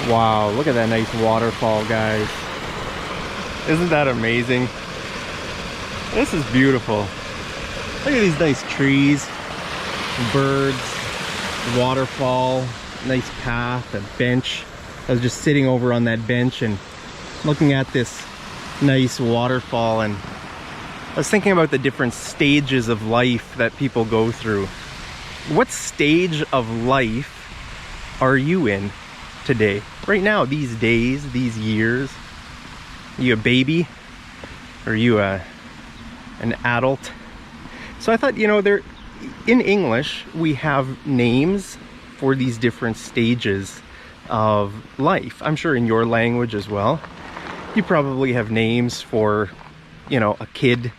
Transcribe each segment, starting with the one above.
Wow, look at that nice waterfall, guys. Isn't that amazing? This is beautiful. Look at these nice trees, birds, waterfall, nice path, a bench. I was just sitting over on that bench and looking at this nice waterfall, and I was thinking about the different stages of life that people go through. What stage of life are you in today? Right now, these days, these years? Are you a baby? Are you an adult? So I thought, you know, in English, we have names for these different stages of life. I'm sure in your language as well. You probably have names for, you know, a kid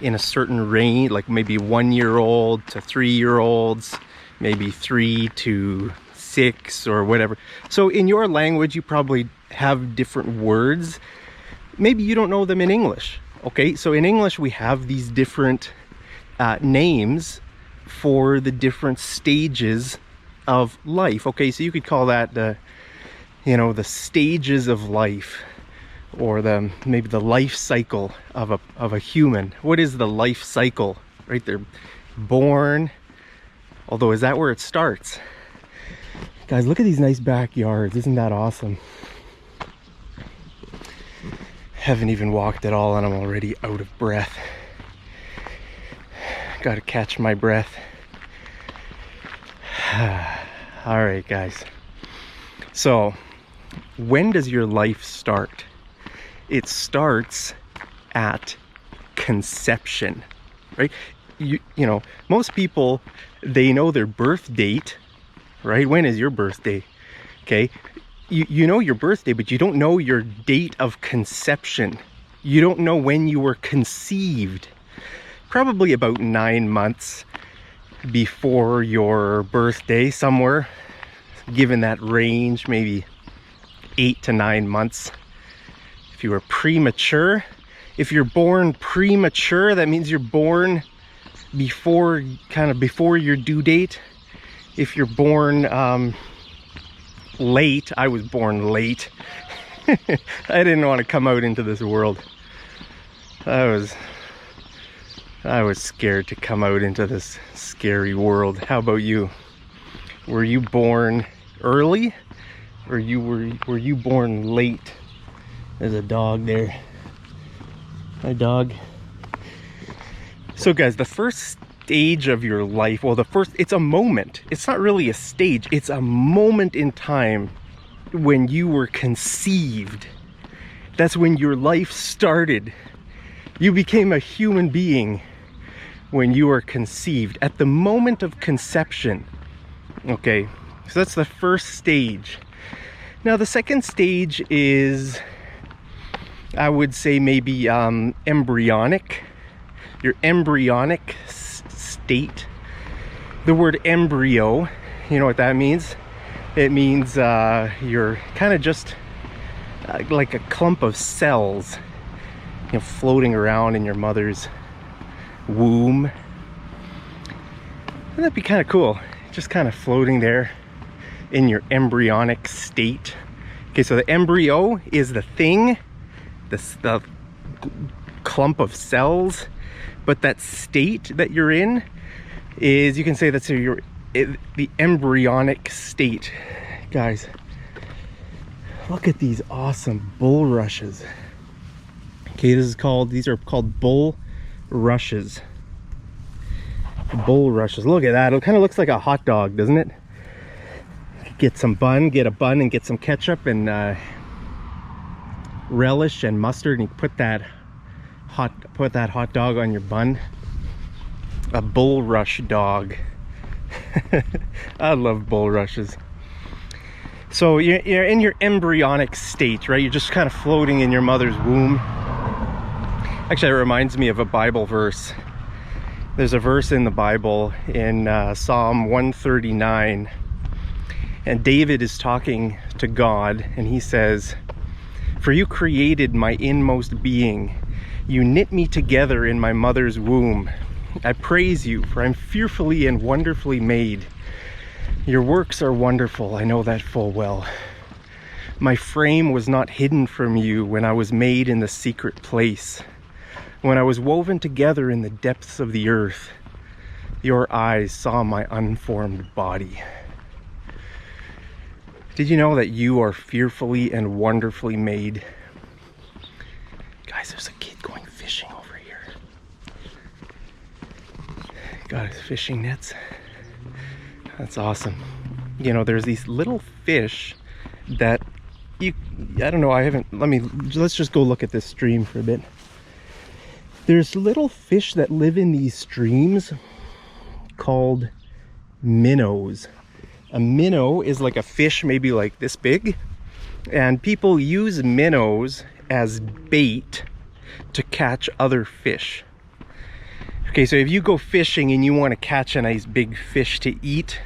in a certain range, like maybe 1-year-old to 3-year-olds, maybe 3 to 6 or whatever. So in your language, you probably have different words. Maybe you don't know them in English. Okay, so in English, we have these different names for the different stages of life. Okay, so you could call that the, you know, the stages of life, or maybe the life cycle of a human. What is the life cycle? Right, they're born, although is that where it starts? Guys, look at these nice backyards. Isn't that awesome? Haven't even walked at all and I'm already out of breath. Gotta catch my breath. All right, guys. So, when does your life start? It starts at conception, right? You know, most people, they know their birth date, right? When is your birthday? Okay. You know your birthday, but you don't know your date of conception. You don't know when you were conceived. Probably about 9 months before your birthday, somewhere, given that range, maybe 8 to 9 months. If you were premature, if you're born premature, that means you're born before your due date. If you're born late, I was born late. I didn't want to come out into this world. I was scared to come out into this scary world. How about you? Were you born early, or were you born late? There's a dog there. Hi, dog. So guys, the first stage of your life, well, it's a moment. It's not really a stage. It's a moment in time when you were conceived. That's when your life started. You became a human being when you were conceived, at the moment of conception. Okay, so that's the first stage. Now the second stage is, I would say, maybe embryonic. Your embryonic state. The word embryo, you know what that means? It means you're kind of just like a clump of cells, you know, floating around in your mother's womb. Wouldn't that be kind of cool? Just kind of floating there in your embryonic state. Okay, so the embryo is the thing, the clump of cells, but that state that you're in is, you can say that's the embryonic state. Guys, look at these awesome bulrushes. Okay, these are called bulrushes. Bulrushes. Look at that. It kind of looks like a hot dog, doesn't it? Get a bun and get some ketchup and relish and mustard, and you put that hot dog on your bun. A bulrush dog. I love bulrushes. So you're in your embryonic state, right? You're just kind of floating in your mother's womb. Actually, it reminds me of a Bible verse. There's a verse in the Bible in Psalm 139, and David is talking to God, and he says, "For you created my inmost being. You knit me together in my mother's womb. I praise you, for I'm fearfully and wonderfully made. Your works are wonderful, I know that full well." My frame was not hidden from you when I was made in the secret place. When I was woven together in the depths of the earth, your eyes saw my unformed body. Did you know that you are fearfully and wonderfully made? Guys, there's a kid going fishing over here. Got his fishing nets. That's awesome. You know, there's these little fish that I don't know, let's just go look at this stream for a bit. There's little fish that live in these streams called minnows. A minnow is like a fish maybe like this big, and people use minnows as bait to catch other fish. Okay, so if you go fishing and you want to catch a nice big fish to eat,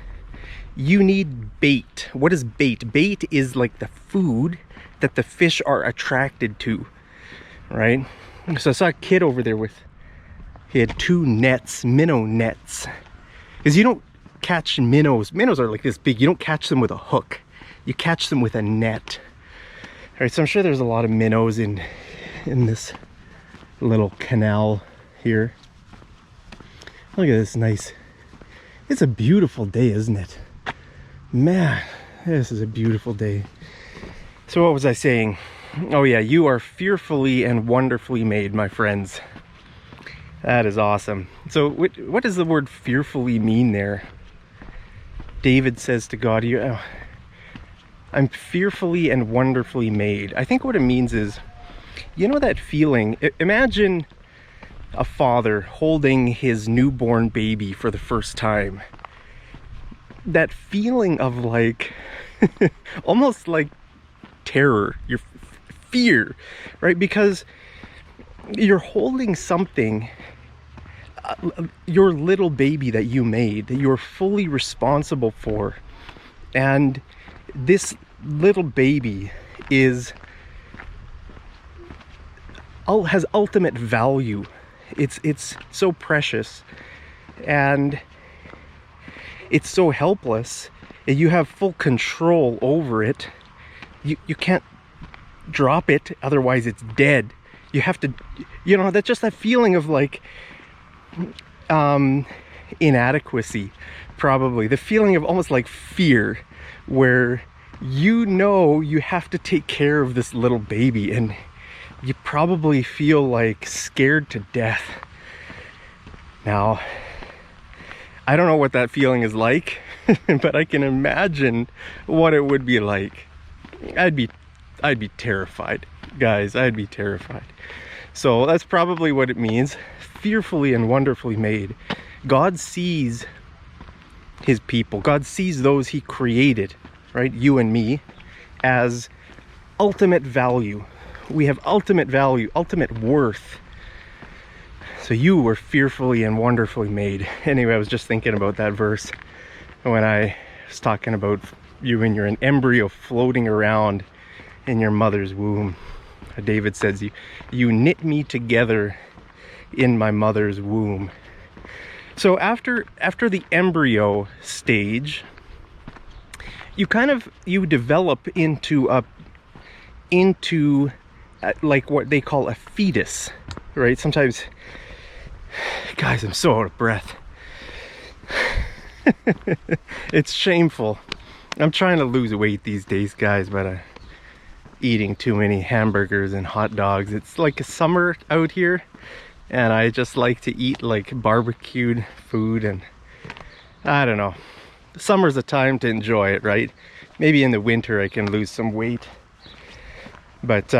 you need bait. What is bait? Bait is like the food that the fish are attracted to, right? So I saw a kid over there he had 2 nets, minnow nets. Because you don't catch minnows. Minnows are like this big. You don't catch them with a hook. You catch them with a net. All right, so I'm sure there's a lot of minnows in this little canal here. Look at this nice. It's a beautiful day, isn't it? Man, this is a beautiful day. So what was I saying? Oh yeah, you are fearfully and wonderfully made, my friends. That is awesome. So what does the word fearfully mean there? David says to God, I'm fearfully and wonderfully made. I think what it means is, you know that feeling, imagine a father holding his newborn baby for the first time. That feeling of like, almost like terror, your fear, right? Because you're holding something, your little baby that you made, that you're fully responsible for, and this little baby has ultimate value. It's so precious, and it's so helpless, and you have full control over it. You can't drop it, otherwise it's dead. You have to, you know, that's just that feeling of like inadequacy, probably the feeling of almost like fear, where you know you have to take care of this little baby, and you probably feel like scared to death. Now, I don't know what that feeling is like, but I can imagine what it would be like. I'd be terrified, guys. I'd be terrified. So that's probably what it means. Fearfully and wonderfully made. God sees his people. God sees those he created, right? You and me, as ultimate value. We have ultimate value, ultimate worth. So you were fearfully and wonderfully made. Anyway, I was just thinking about that verse when I was talking about you when you're an embryo floating around in your mother's womb. David says, you knit me together in my mother's womb. So after the embryo stage, you develop into like what they call a fetus, right? Sometimes, guys, I'm so out of breath. It's shameful. I'm trying to lose weight these days, guys, but eating too many hamburgers and hot dogs. It's like a summer out here, and I just like to eat like barbecued food, and I don't know. Summer's a time to enjoy it, right? Maybe in the winter I can lose some weight. But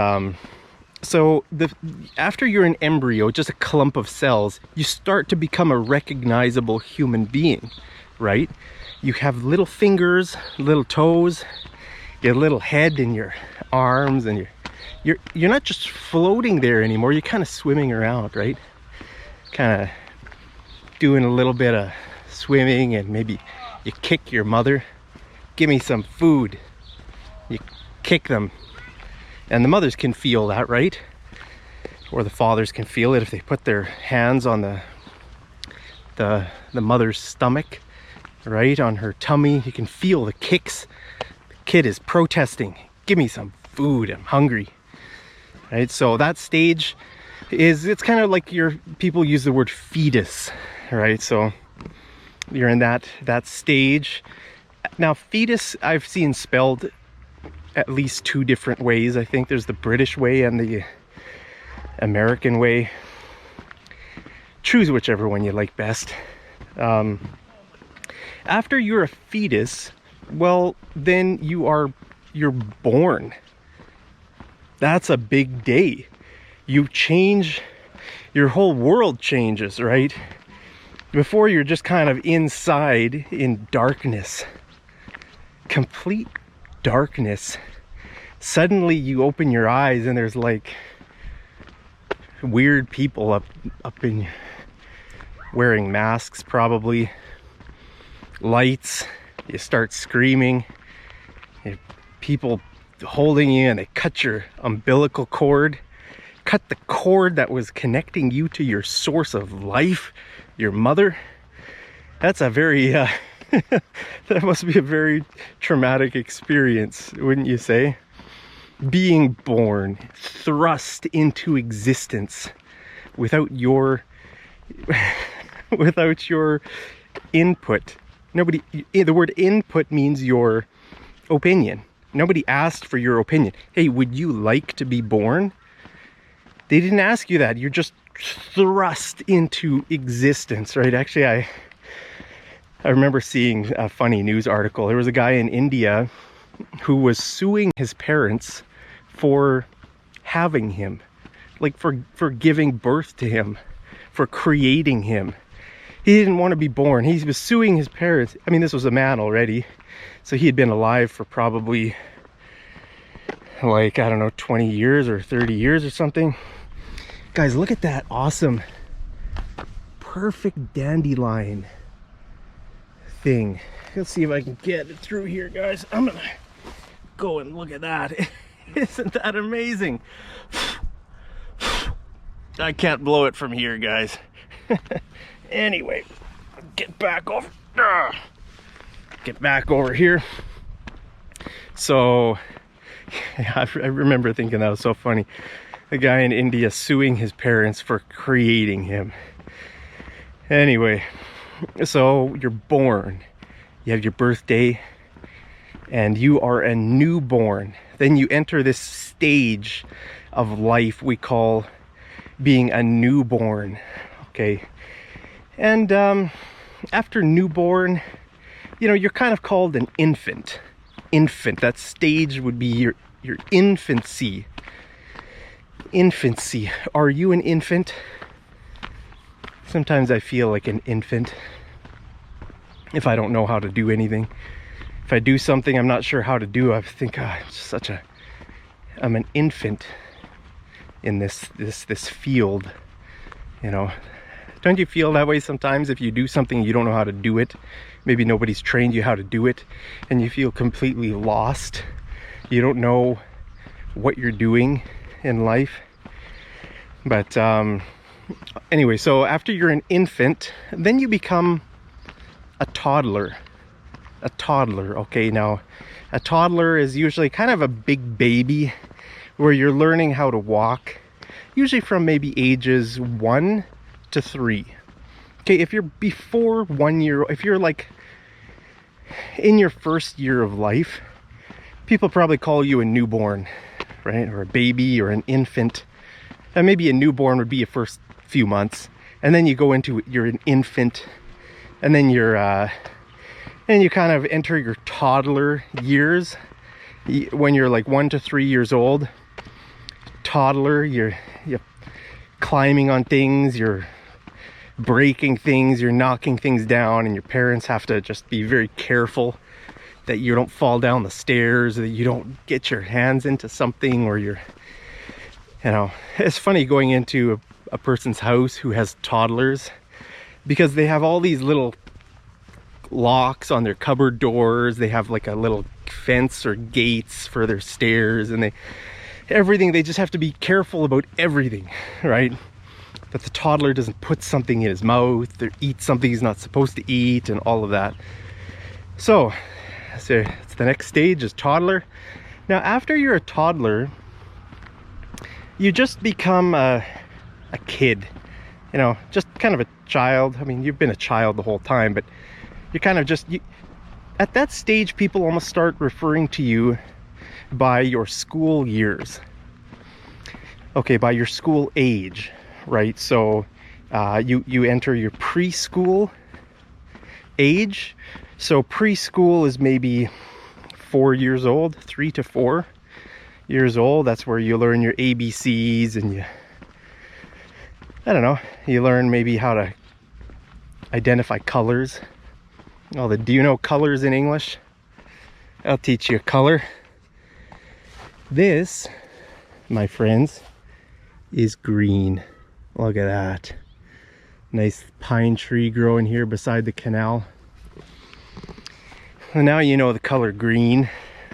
so after you're an embryo, just a clump of cells, you start to become a recognizable human being, right? You have little fingers, little toes, your little head and your arms, and you're not just floating there anymore. You're kind of swimming around, right? Kind of doing a little bit of swimming, and maybe you kick your mother. Give me some food. You kick them, and the mothers can feel that, right? Or the fathers can feel it if they put their hands on the mother's stomach, right, on her tummy. You can feel the kicks. The kid is protesting. Give me some food, I'm hungry, right? So that stage is, it's kind of like people use the word fetus, right? So you're in that stage. Now fetus I've seen spelled at least 2 different ways. I think there's the British way and the American way. Choose whichever one you like best. After you're a fetus, well, then you're born. That's a big day. You change, your whole world changes, right? Before, you're just kind of inside in darkness, complete darkness. Suddenly you open your eyes and there's like weird people up in, wearing masks probably, lights. You start screaming, people holding you, and they cut your umbilical cord, cut the cord that was connecting you to your source of life, your mother. That's a very that must be a very traumatic experience, wouldn't you say? Being born, thrust into existence without your input. The word input means your opinion. Nobody asked for your opinion. Hey, would you like to be born? They didn't ask you that. You're just thrust into existence, right? Actually, I remember seeing a funny news article. There was a guy in India who was suing his parents for having him, like for giving birth to him, for creating him. He didn't want to be born. He was suing his parents. I mean, this was a man already, so he had been alive for probably, like, I don't know, 20 years or 30 years or something. Guys, look at that awesome, perfect dandelion thing. Let's see if I can get it through here, guys. I'm gonna go and look at that. Isn't that amazing? I can't blow it from here, guys. Anyway, get back over here. So I remember thinking that was so funny. The guy in India suing his parents for creating him. Anyway, so you're born, you have your birthday, and you are a newborn. Then you enter this stage of life we call being a newborn, okay? And after newborn, you're kind of called an infant. That stage would be your infancy. Infancy. Are you an infant? Sometimes I feel like an infant if I don't know how to do anything. If I do something I'm not sure how to do, I think I'm an infant in this field, Don't you feel that way sometimes if you do something you don't know how to do it? Maybe nobody's trained you how to do it and you feel completely lost. You don't know what you're doing in life. But anyway, so after you're an infant, then you become a toddler. Okay, now a toddler is usually kind of a big baby where you're learning how to walk, usually from maybe ages 1 to 3. Okay, if you're before 1 year, if you're like in your first year of life, people probably call you a newborn, right? Or a baby or an infant. And maybe a newborn would be your first few months, and then you go into, you're an infant, and then and you kind of enter your toddler years when you're like 1 to 3 years old. Toddler, you're climbing on things, you're breaking things, you're knocking things down, and your parents have to just be very careful that you don't fall down the stairs, that you don't get your hands into something, or it's funny going into a person's house who has toddlers, because they have all these little locks on their cupboard doors. They have like a little fence or gates for their stairs, and they just have to be careful about everything, right? That the toddler doesn't put something in his mouth or eat something he's not supposed to eat, and all of that. So it's the next stage is toddler. Now, after you're a toddler, you just become a kid, you know, just kind of a child. I mean, you've been a child the whole time, but you're kind of just, at that stage, people almost start referring to you by your school years. Okay, by your school age, right? So you enter your preschool age. So preschool is maybe 4 years old, 3 to 4 years old. That's where you learn your ABCs and I don't know, you learn maybe how to identify colors. Do you know colors in English? I'll teach you a color. This, my friends, is green. Look at that. Nice pine tree growing here beside the canal. And now you know the color green.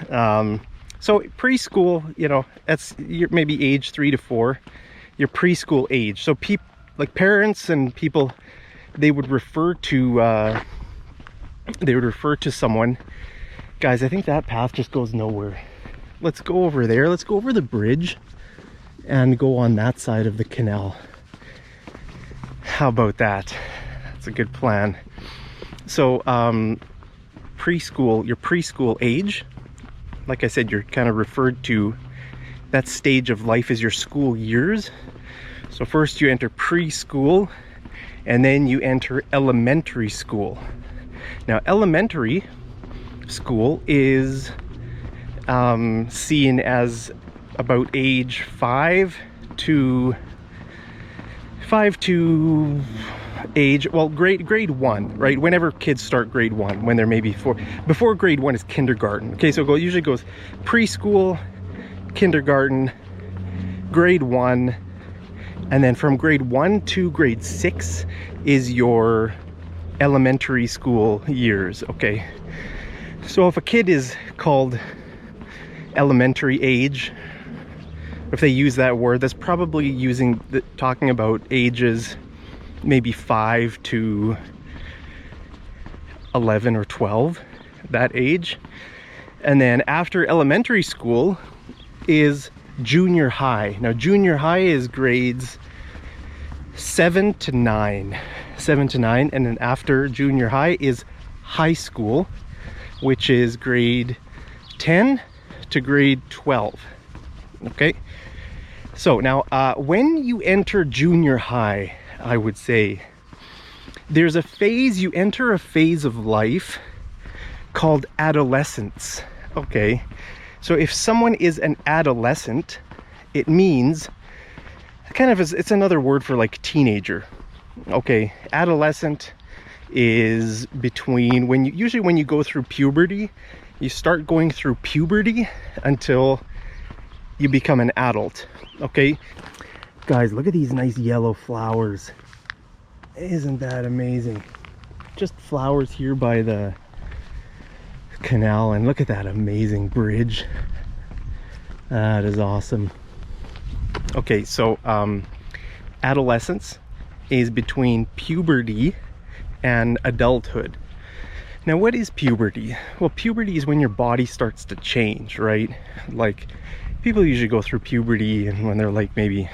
So preschool, you know, that's maybe age 3 to 4, your preschool age. So people, like parents and people, they would refer to someone. Guys, I think that path just goes nowhere. Let's go over there. Let's go over the bridge and go on that side of the canal. How about that? That's a good plan. So preschool, your preschool age, like I said, you're kind of referred to, that stage of life is your school years. So first you enter preschool, and then you enter elementary school. Now elementary school is seen as about age 5 to age, well, grade 1, right? Whenever kids start grade 1, when they're maybe 4. Before grade 1 is kindergarten. Okay, so it usually goes preschool, kindergarten, grade 1, and then from grade 1 to grade 6 is your elementary school years. Okay, so if a kid is called elementary age, if they use that word, that's probably talking about ages maybe 5 to 11 or 12, that age. And then after elementary school is junior high. Now junior high is grades 7 to 9, and then after junior high is high school, which is grade 10 to grade 12. Okay, so now when you enter junior high, I would say there's a phase, you enter a phase of life called adolescence. Okay, so if someone is an adolescent, it means kind of, it's another word for like teenager. Okay, adolescent is between usually when you go through puberty, you start going through puberty until you become an adult. Okay, guys, look at these nice yellow flowers. Isn't that amazing? Just flowers here by the canal, and look at that amazing bridge. That is awesome. Okay, so adolescence is between puberty and adulthood. Now, what is puberty? Well, puberty is when your body starts to change, right? Like, people usually go through puberty and when they're like maybe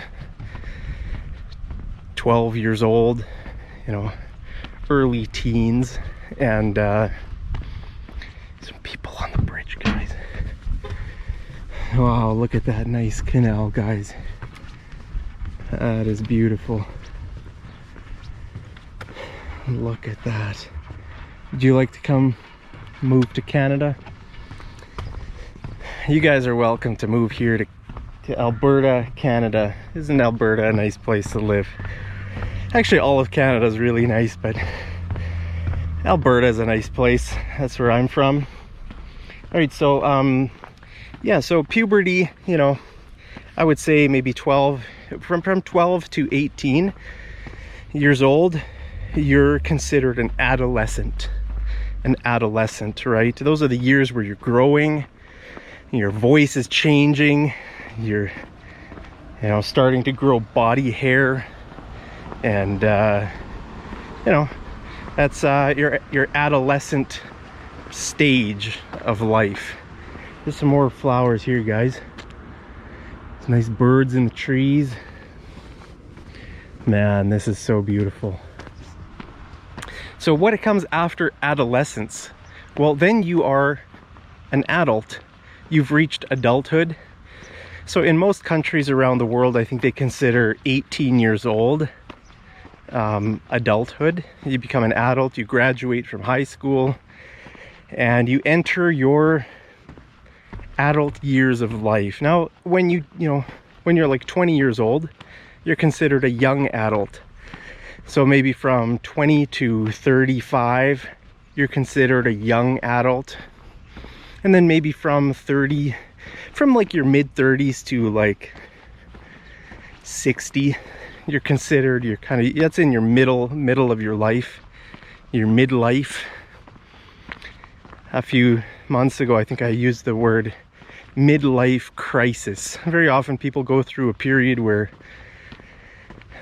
12 years old, you know, early teens. And some people on the bridge, guys. Wow, look at that nice canal, guys. That is beautiful. Look at that. Would you like to come move to Canada? You guys are welcome to move here to Alberta, Canada. Isn't Alberta a nice place to live? Actually, all of Canada is really nice, but Alberta is a nice place. That's where I'm from. All right, so yeah, so puberty, you know, I would say maybe 12, from 12 to 18 years old, you're considered an adolescent. An adolescent, right? Those are the years where you're growing, your voice is changing, you're, you know, starting to grow body hair, and you know, that's your adolescent stage of life. There's some more flowers here, guys. Some nice birds in the trees. Man, this is so beautiful. So what comes after adolescence? Well, then you are an adult. You've reached adulthood. So in most countries around the world, I think they consider 18 years old adulthood. You become an adult, you graduate from high school, and you enter your adult years of life. Now, when you're like 20 years old, you're considered a young adult. So maybe from 20 to 35, you're considered a young adult. And then maybe from like your mid 30s to like 60, you're considered, that's in your middle of your life, your midlife. A few months ago, I think I used the word midlife crisis. Very often people go through a period where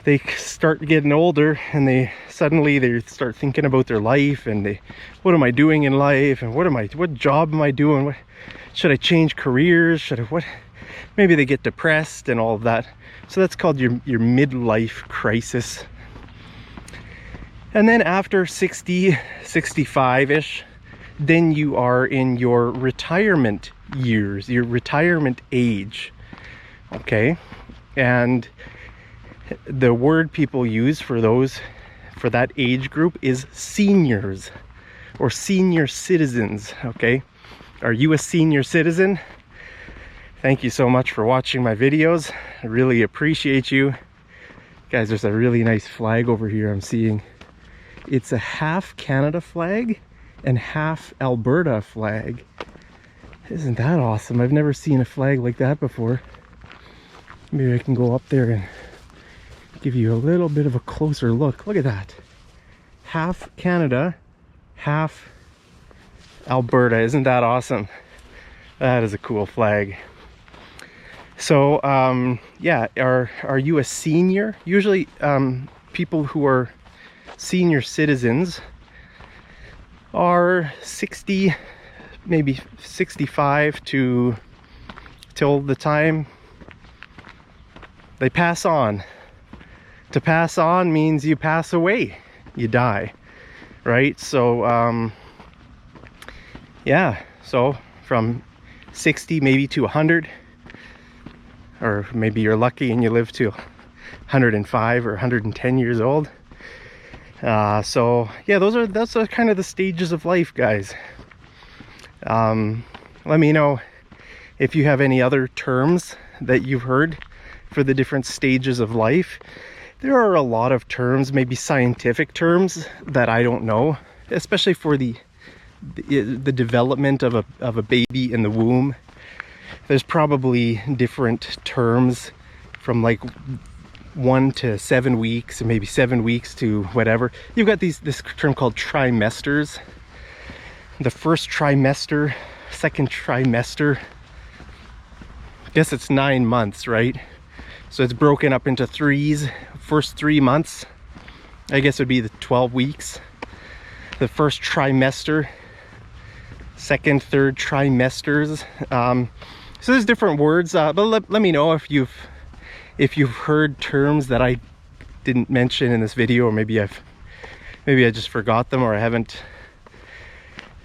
they start getting older and they start thinking about their life and what am I doing in life, and what job am I doing, should I change careers, maybe they get depressed and all of that. So that's called your midlife crisis. And then after 60, 65-ish, then you are in your retirement years, your retirement age. Okay, and the word people use for that age group is seniors or senior citizens. Okay, are you a senior citizen? Thank you so much for watching my videos. I really appreciate you guys. There's a really nice flag over here I'm seeing. It's a half Canada flag and half Alberta flag. Isn't that awesome? I've never seen a flag like that before. Maybe I can go up there and give you a little bit of a closer look. Look at that. Half Canada, half Alberta. Isn't that awesome? That is a cool flag. So yeah, are you a senior? Usually people who are senior citizens are 60, maybe 65 till the time they pass on. To pass on means you pass away, you die, right? So yeah, so from 60 maybe to 100, or maybe you're lucky and you live to 105 or 110 years old. So yeah, that's kind of the stages of life, guys. Let me know if you have any other terms that you've heard for the different stages of life. There are a lot of terms, maybe scientific terms, that I don't know, especially for the development of a baby in the womb. There's probably different terms from like 1 to 7 weeks, and maybe 7 weeks to whatever. You've got this term called trimesters. The first trimester, second trimester. I guess it's 9 months, right? So it's broken up into threes. First 3 months, I guess, would be the 12 weeks. The first trimester, second, third trimesters. So there's different words, but let me know if you've heard terms that I didn't mention in this video, or maybe I just forgot them, or I haven't.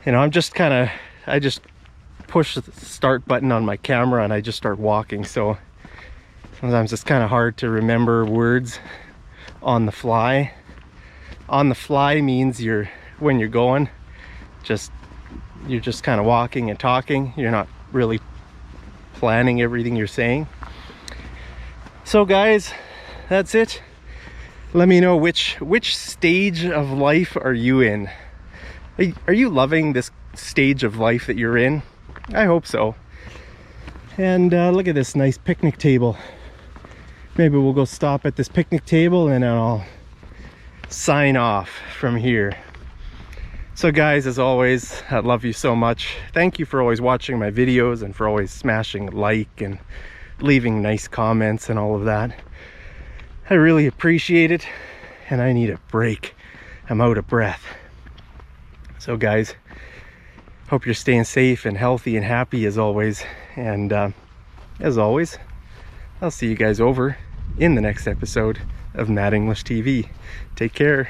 I just push the start button on my camera and I just start walking. So sometimes it's kind of hard to remember words on the fly. On the fly means when you're going, you're just kind of walking and talking. You're not really planning everything you're saying. So guys, that's it. Let me know which stage of life are you in. Are you loving this stage of life that you're in? I hope so. And look at this nice picnic table. Maybe we'll go stop at this picnic table and I'll sign off from here. So guys, as always, I love you so much. Thank you for always watching my videos and for always smashing like and leaving nice comments and all of that. I really appreciate it, and I need a break. I'm out of breath. So guys, Hope you're staying safe and healthy and happy as always. And as always, I'll see you guys over in the next episode of Mad English TV. Take care.